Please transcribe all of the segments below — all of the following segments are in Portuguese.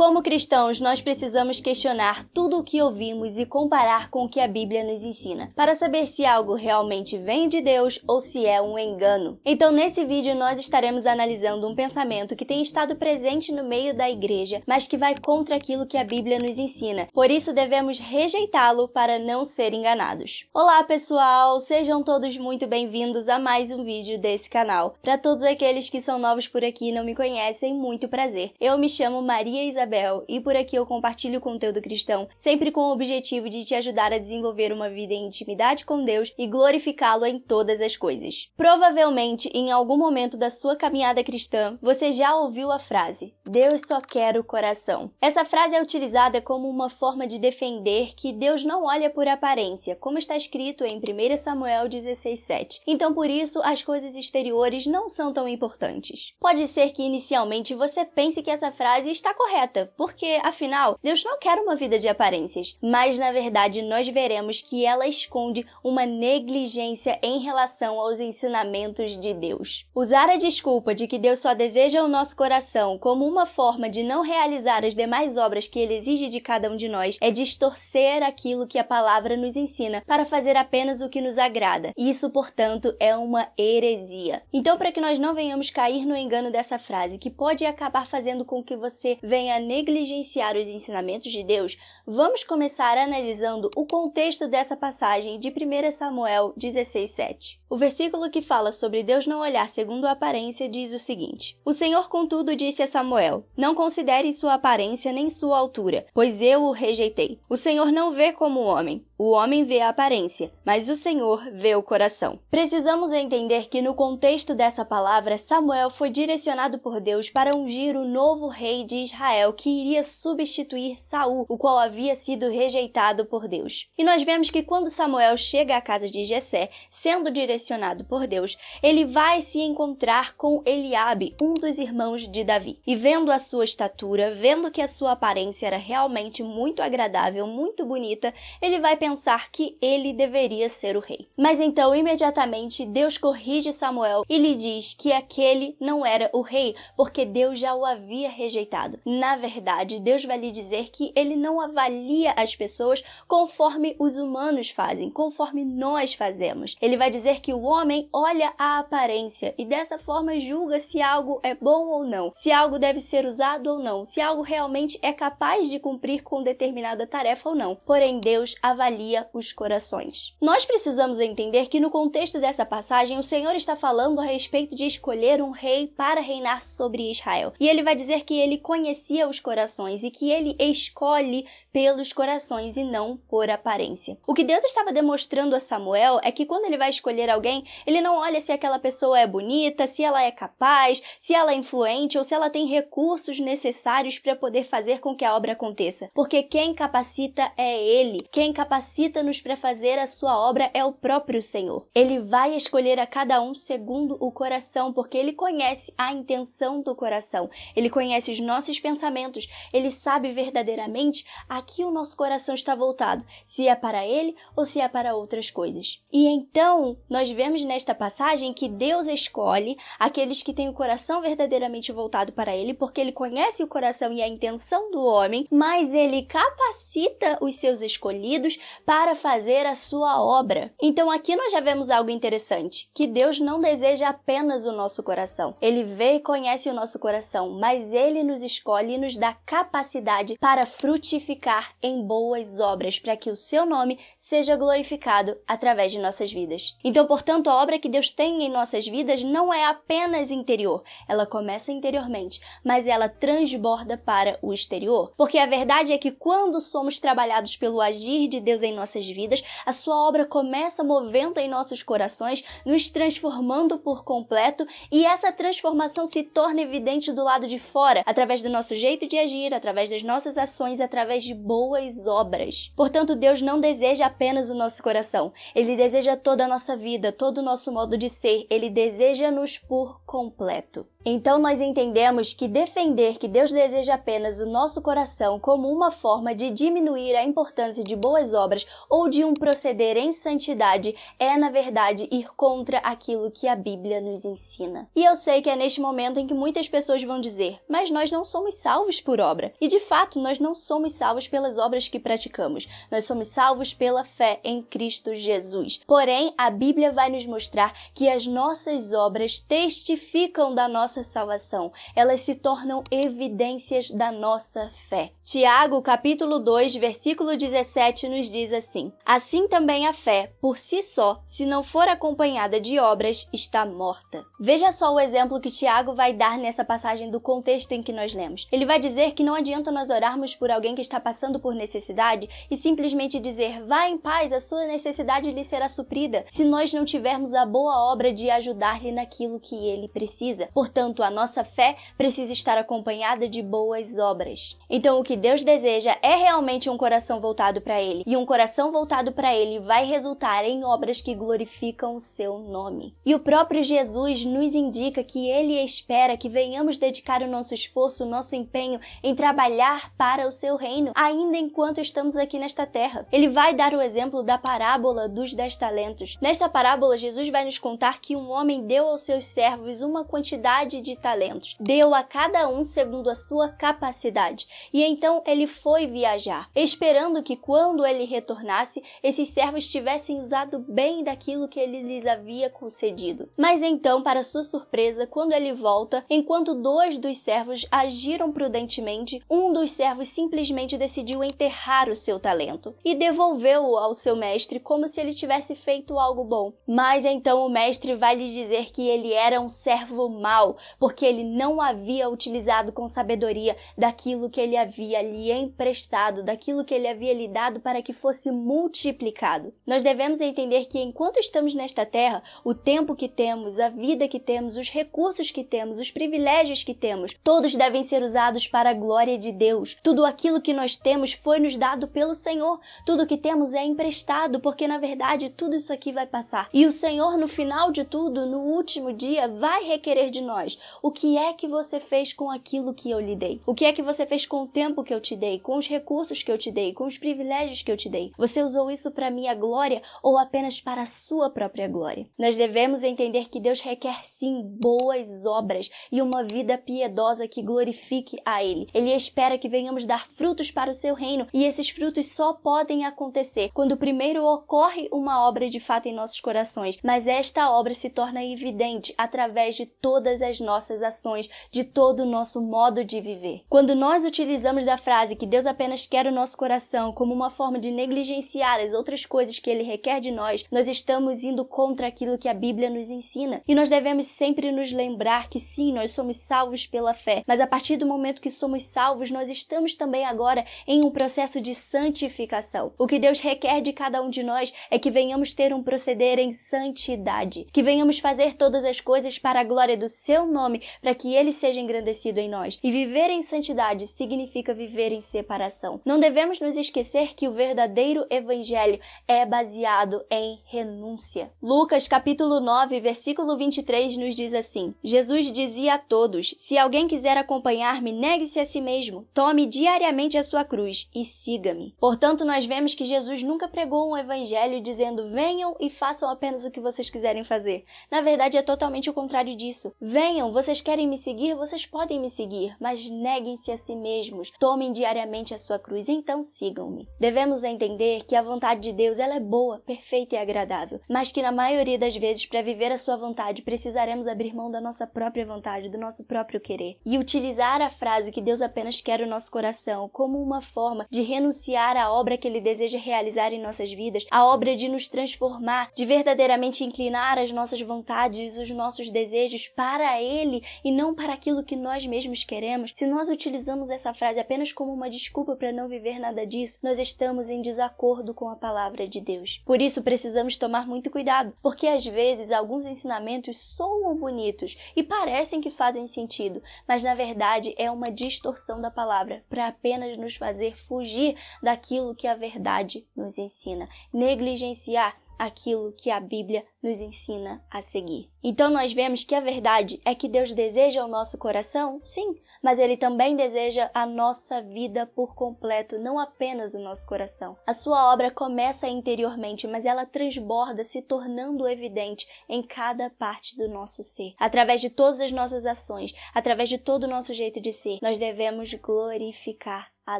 Como cristãos, nós precisamos questionar tudo o que ouvimos e comparar com o que a Bíblia nos ensina, para saber se algo realmente vem de Deus ou se é um engano. Então, nesse vídeo, nós estaremos analisando um pensamento que tem estado presente no meio da igreja, mas que vai contra aquilo que a Bíblia nos ensina. Por isso, devemos rejeitá-lo para não ser enganados. Olá, pessoal! Sejam todos muito bem-vindos a mais um vídeo desse canal. Para todos aqueles que são novos por aqui e não me conhecem, muito prazer. Eu me chamo Maria Isabel e por aqui eu compartilho conteúdo cristão, sempre com o objetivo de te ajudar a desenvolver uma vida em intimidade com Deus e glorificá-lo em todas as coisas. Provavelmente, em algum momento da sua caminhada cristã, você já ouviu a frase: Deus só quer o coração. Essa frase é utilizada como uma forma de defender que Deus não olha por aparência, como está escrito em 1 Samuel 16:7. Então, por isso, as coisas exteriores não são tão importantes. Pode ser que inicialmente você pense que essa frase está correta, porque, afinal, Deus não quer uma vida de aparências, mas, na verdade, nós veremos que ela esconde uma negligência em relação aos ensinamentos de Deus. Usar a desculpa de que Deus só deseja o nosso coração como uma forma de não realizar as demais obras que Ele exige de cada um de nós é distorcer aquilo que a palavra nos ensina para fazer apenas o que nos agrada. Isso, portanto, é uma heresia. Então, para que nós não venhamos cair no engano dessa frase, que pode acabar fazendo com que você venha negligenciar os ensinamentos de Deus, vamos começar analisando o contexto dessa passagem de 1 Samuel 16:7. O versículo que fala sobre Deus não olhar segundo a aparência diz o seguinte: O Senhor, contudo, disse a Samuel: Não considere sua aparência nem sua altura, pois eu o rejeitei. O Senhor não vê como o homem vê a aparência, mas o Senhor vê o coração. Precisamos entender que no contexto dessa palavra, Samuel foi direcionado por Deus para ungir o novo rei de Israel que iria substituir Saul, o qual havia sido rejeitado por Deus. E nós vemos que quando Samuel chega à casa de Jessé, sendo direcionado por Deus, ele vai se encontrar com Eliabe, um dos irmãos de Davi. E vendo a sua estatura, vendo que a sua aparência era realmente muito agradável, muito bonita, ele vai pensar que ele deveria ser o rei. Mas então, imediatamente, Deus corrige Samuel e lhe diz que aquele não era o rei, porque Deus já o havia rejeitado. Na verdade, Deus vai lhe dizer que ele não avalia as pessoas conforme os humanos fazem, conforme nós fazemos. Ele vai dizer que o homem olha a aparência e dessa forma julga se algo é bom ou não, se algo deve ser usado ou não, se algo realmente é capaz de cumprir com determinada tarefa ou não. Porém, Deus avalia os corações. Nós precisamos entender que no contexto dessa passagem, o Senhor está falando a respeito de escolher um rei para reinar sobre Israel. E ele vai dizer que ele conhecia os corações e que ele escolhe pelos corações e não por aparência. O que Deus estava demonstrando a Samuel é que quando ele vai escolher alguém, ele não olha se aquela pessoa é bonita, se ela é capaz, se ela é influente ou se ela tem recursos necessários para poder fazer com que a obra aconteça. Porque quem capacita é Ele. Quem capacita-nos para fazer a sua obra é o próprio Senhor. Ele vai escolher a cada um segundo o coração, porque Ele conhece a intenção do coração. Ele conhece os nossos pensamentos. Ele sabe verdadeiramente a que o nosso coração está voltado, se é para Ele ou se é para outras coisas. E então, nós vemos nesta passagem que Deus escolhe aqueles que têm o coração verdadeiramente voltado para Ele, porque Ele conhece o coração e a intenção do homem, mas Ele capacita os seus escolhidos para fazer a sua obra. Então aqui nós já vemos algo interessante, que Deus não deseja apenas o nosso coração. Ele vê e conhece o nosso coração, mas Ele nos escolhe e nos dá capacidade para frutificar em boas obras, para que o seu nome seja glorificado através de nossas vidas. Então, portanto, a obra que Deus tem em nossas vidas não é apenas interior. Ela começa interiormente, mas ela transborda para o exterior. Porque a verdade é que quando somos trabalhados pelo agir de Deus em nossas vidas, a sua obra começa movendo em nossos corações, nos transformando por completo, e essa transformação se torna evidente do lado de fora, através do nosso jeito de agir, através das nossas ações, através de boas obras. Portanto, Deus não deseja apenas o nosso coração. Ele deseja toda a nossa vida, todo o nosso modo de ser. Ele deseja-nos por completo. Então nós entendemos que defender que Deus deseja apenas o nosso coração como uma forma de diminuir a importância de boas obras ou de um proceder em santidade é, na verdade, ir contra aquilo que a Bíblia nos ensina. E eu sei que é neste momento em que muitas pessoas vão dizer, mas nós não somos salvos por obra. E de fato, nós não somos salvos pelas obras que praticamos. Nós somos salvos pela fé em Cristo Jesus. Porém, a Bíblia vai nos mostrar que as nossas obras testificam da nossa salvação. Elas se tornam evidências da nossa fé. Tiago, capítulo 2, versículo 17, nos diz assim: assim também a fé, por si só, se não for acompanhada de obras, está morta. Veja só o exemplo que Tiago vai dar nessa passagem do contexto em que nós lemos. Ele vai dizer que não adianta nós orarmos por alguém que está passando por necessidade e simplesmente dizer, vá em paz, a sua necessidade lhe será suprida, se nós não tivermos a boa obra de ajudar-lhe naquilo que ele precisa. Portanto, a nossa fé precisa estar acompanhada de boas obras. Então, o que Deus deseja é realmente um coração voltado para Ele. E um coração voltado para Ele vai resultar em obras que glorificam o seu nome. E o próprio Jesus nos indica que Ele espera que venhamos dedicar o nosso esforço, o nosso empenho em trabalhar para o seu reino, ainda enquanto estamos aqui nesta terra. Ele vai dar o exemplo da parábola dos 10 talentos. Nesta parábola, Jesus vai nos contar que um homem deu aos seus servos uma quantidade de talentos. Deu a cada um segundo a sua capacidade. E então ele foi viajar, esperando que quando ele retornasse, esses servos tivessem usado bem daquilo que ele lhes havia concedido. Mas então, para sua surpresa, quando ele volta, enquanto 2 dos servos agiram prudentemente, um dos servos simplesmente decidiu enterrar o seu talento e devolveu-o ao seu mestre como se ele tivesse feito algo bom. Mas então o mestre vai lhe dizer que ele era um servo mau, porque ele não havia utilizado com sabedoria daquilo que ele havia lhe emprestado, daquilo que ele havia lhe dado para que fosse multiplicado. Nós devemos entender que enquanto estamos nesta terra, o tempo que temos, a vida que temos, os recursos que temos, os privilégios que temos, todos devem ser usados para a glória de Deus. Tudo aquilo que nós temos foi nos dado pelo Senhor. Tudo que temos é emprestado, porque na verdade tudo isso aqui vai passar. E o Senhor, no final de tudo, no último dia, vai requerer de nós. O que é que você fez com aquilo que eu lhe dei? O que é que você fez com o tempo que eu te dei, com os recursos que eu te dei, com os privilégios que eu te dei? Você usou isso para minha glória ou apenas para a sua própria glória? Nós devemos entender que Deus requer sim boas obras e uma vida piedosa que glorifique a Ele. Ele espera que venhamos dar frutos para o seu reino e esses frutos só podem acontecer quando primeiro ocorre uma obra de fato em nossos corações, mas esta obra se torna evidente através de todas as nossas ações, de todo o nosso modo de viver. Quando nós utilizamos da frase que Deus apenas quer o nosso coração como uma forma de negligenciar as outras coisas que Ele requer de nós, nós estamos indo contra aquilo que a Bíblia nos ensina. E nós devemos sempre nos lembrar que sim, nós somos salvos pela fé, mas a partir do momento que somos salvos, nós estamos também agora em um processo de santificação. O que Deus requer de cada um de nós é que venhamos ter um proceder em santidade, que venhamos fazer todas as coisas para a glória do seu nome, para que Ele seja engrandecido em nós. E viver em santidade significa viver em separação. Não devemos nos esquecer que o verdadeiro evangelho é baseado em renúncia. Lucas capítulo 9, versículo 23 nos diz assim: Jesus dizia a todos: se alguém quiser acompanhar-me, negue-se a si mesmo, tome diariamente a sua cruz e siga-me. Portanto, nós vemos que Jesus nunca pregou um evangelho dizendo: venham e façam apenas o que vocês quiserem fazer. Na verdade, é totalmente o contrário disso. Venham, vocês querem me seguir? Vocês podem me seguir, mas neguem-se a si mesmos, tomem diariamente a sua cruz, então sigam-me. Devemos entender que a vontade de Deus ela é boa, perfeita e agradável, mas que na maioria das vezes, para viver a sua vontade, precisaremos abrir mão da nossa própria vontade, do nosso próprio querer, e utilizar a frase que Deus apenas quer o nosso coração como uma forma de renunciar à obra que Ele deseja realizar em nossas vidas, a obra de nos transformar, de verdadeiramente inclinar as nossas vontades, os nossos desejos para Ele e não para aquilo que nós mesmos queremos. Se nós utilizamos essa frase apenas como uma desculpa para não viver nada disso, nós estamos em desacordo com a palavra de Deus. Por isso precisamos tomar muito cuidado, porque às vezes alguns ensinamentos soam bonitos e parecem que fazem sentido, mas na verdade é uma distorção da palavra para apenas nos fazer fugir daquilo que a verdade nos ensina, negligenciar aquilo que a Bíblia nos ensina a seguir. Então nós vemos que a verdade é que Deus deseja o nosso coração, sim, mas Ele também deseja a nossa vida por completo, não apenas o nosso coração. A sua obra começa interiormente, mas ela transborda, se tornando evidente em cada parte do nosso ser. Através de todas as nossas ações, através de todo o nosso jeito de ser, nós devemos glorificar a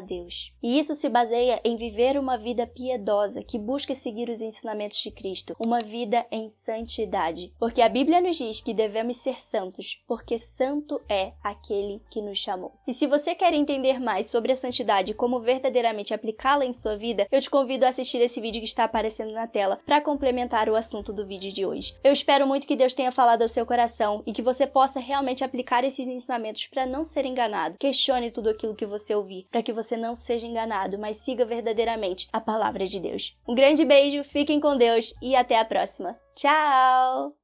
Deus. E isso se baseia em viver uma vida piedosa que busca seguir os ensinamentos de Cristo, uma vida em santidade. Porque a Bíblia nos diz que devemos ser santos, porque santo é aquele que nos chamou. E se você quer entender mais sobre a santidade e como verdadeiramente aplicá-la em sua vida, eu te convido a assistir esse vídeo que está aparecendo na tela para complementar o assunto do vídeo de hoje. Eu espero muito que Deus tenha falado ao seu coração e que você possa realmente aplicar esses ensinamentos para não ser enganado. Questione tudo aquilo que você ouvir, para que você não seja enganado, mas siga verdadeiramente a palavra de Deus. Um grande beijo, fiquem com Deus e até a próxima. Tchau!